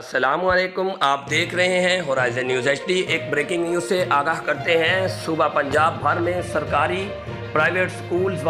अस्सलामुअलैकुम, आप देख रहे हैं होराइजन न्यूज़ HD। एक ब्रेकिंग न्यूज़ से आगाह करते हैं। सूबा पंजाब भर में सरकारी प्राइवेट स्कूल्स व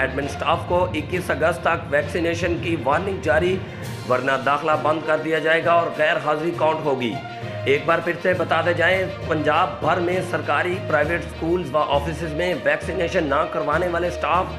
एडमिन स्टाफ को 21 अगस्त तक वैक्सीनेशन की वार्निंग जारी, वरना दाखिला बंद कर दिया जाएगा और गैर हाजिरी काउंट होगी। एक बार फिर से बताते जाएं, पंजाब भर में सरकारी प्राइवेट स्कूल्स व ऑफिसेज में वैक्सीनेशन ना करवाने वाले स्टाफ,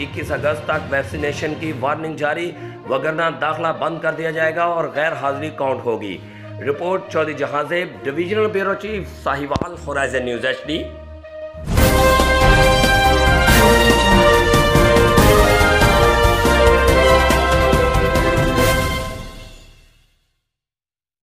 21 अगस्त तक वैक्सीनेशन की वार्निंग जारी, वगरना दाखिला बंद कर दिया जाएगा और गैर हाजिरी काउंट होगी। रिपोर्ट चौधरी जहां ज़ेब, divisional bureau chief Sahiwal, horizon news HD।